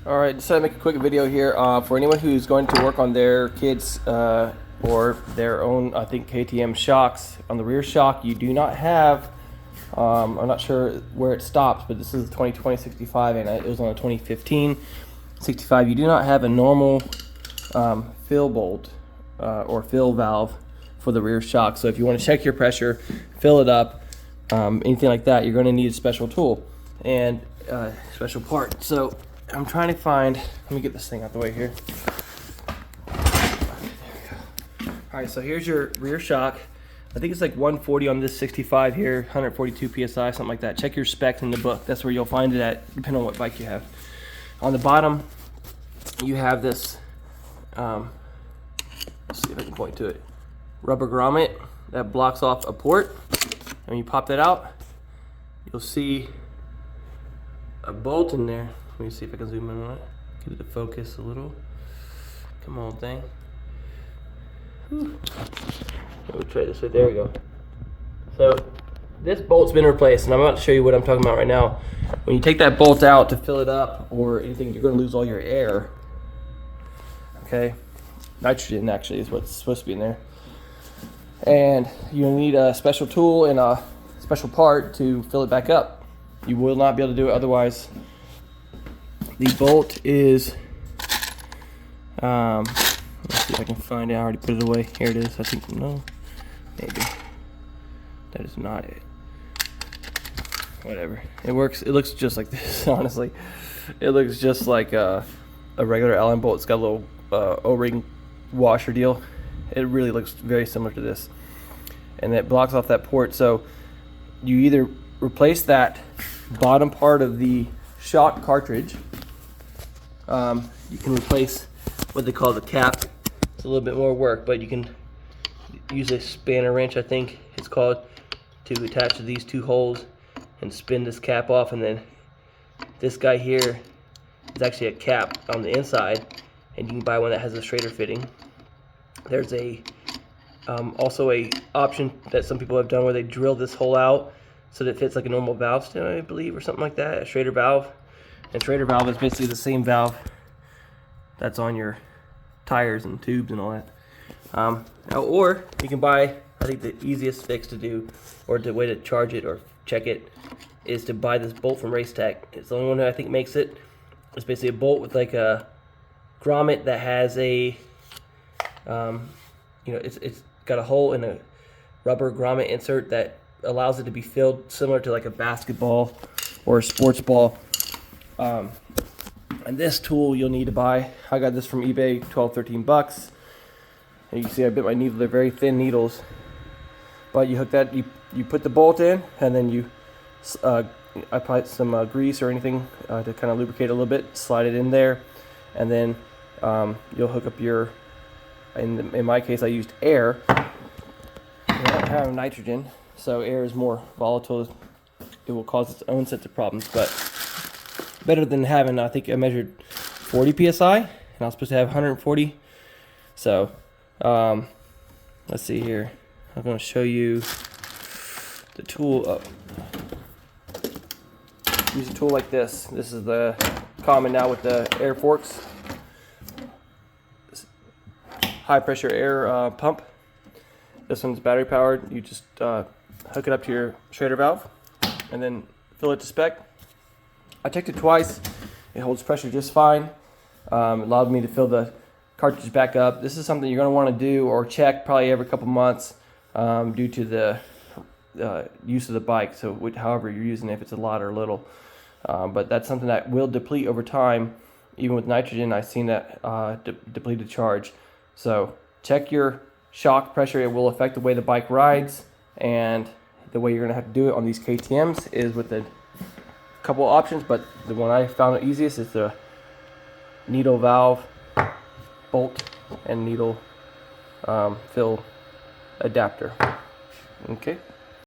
Alright, decided to make a quick video here for anyone who's going to work on their kids or their own, I think, KTM shocks. On the rear shock, you do not have, I'm not sure where it stops, but this is the 2020 65 and it was on a 2015 65. You do not have a normal fill bolt or fill valve for the rear shock. So if you want to check your pressure, fill it up, anything like that, you're going to need a special tool and special part. So I'm trying to find, let me get this thing out the way here. Alright, so here's your rear shock. I think it's like 140 on this 65 here, 142 PSI, something like that. Check your specs in the book. That's where you'll find it at, depending on what bike you have. On the bottom, you have this, let's see if I can point to it, rubber grommet that blocks off a port. And when you pop that out, you'll see a bolt in there. Let me see if I can zoom in on it. Get it to focus a little. Come on, thing. We'll try this way. There we go. So this bolt's been replaced, and I'm about to show you what I'm talking about right now. When you take that bolt out to fill it up or anything, you're going to lose all your air. Okay, nitrogen actually is what's supposed to be in there, and you'll need a special tool and a special part to fill it back up. You will not be able to do it otherwise. The bolt is, let's see if I can find it. I already put it away. Here it is. I think, no, maybe. That is not it. Whatever. It works. It looks just like this, honestly. It looks just like a regular Allen bolt. It's got a little O-ring washer deal. It really looks very similar to this. And it blocks off that port. So you either replace that bottom part of the shock cartridge. You can replace what they call the cap. It's a little bit more work, but you can use a spanner wrench, I think it's called, to attach to these two holes and spin this cap off. And then this guy here is actually a cap on the inside, and you can buy one that has a Schrader fitting. There's a also a option that some people have done where they drill this hole out so that it fits like a normal valve stem, I believe, or something like that, a Schrader valve. And Schrader valve is basically the same valve that's on your tires and tubes and all that. Or you can buy, I think the easiest fix to do, or the way to charge it or check it, is to buy this bolt from Race Tech. It's the only one that I think makes it. It's basically a bolt with like a grommet that has a, it's got a hole in a rubber grommet insert that allows it to be filled similar to like a basketball or a sports ball. And this tool you'll need to buy. I got this from eBay, 12-13 bucks. And you can see I bit my needle. They're very thin needles. But you hook that, you put the bolt in, and then you apply some grease or anything to kind of lubricate a little bit, slide it in there, and then you'll hook up your, in my case I used air. I don't have nitrogen, so air is more volatile. It will cause its own sets of problems, but better than having, I think I measured 40 psi and I was supposed to have 140. So let's see here. I'm going to show you the tool. Use a tool like this. This is the common now with the air forks. High pressure air pump. This one's battery powered. You just hook it up to your Schrader valve and then fill it to spec. I checked it twice. It holds pressure just fine. It allowed me to fill the cartridge back up. This is something you're going to want to do or check probably every couple months due to the use of the bike. So however you're using it, if it's a lot or little. But that's something that will deplete over time. Even with nitrogen, I've seen that deplete the charge. So check your shock pressure. It will affect the way the bike rides, and the way you're going to have to do it on these KTMs is with a couple options, but the one I found the easiest is the needle valve bolt and needle fill adapter. Okay.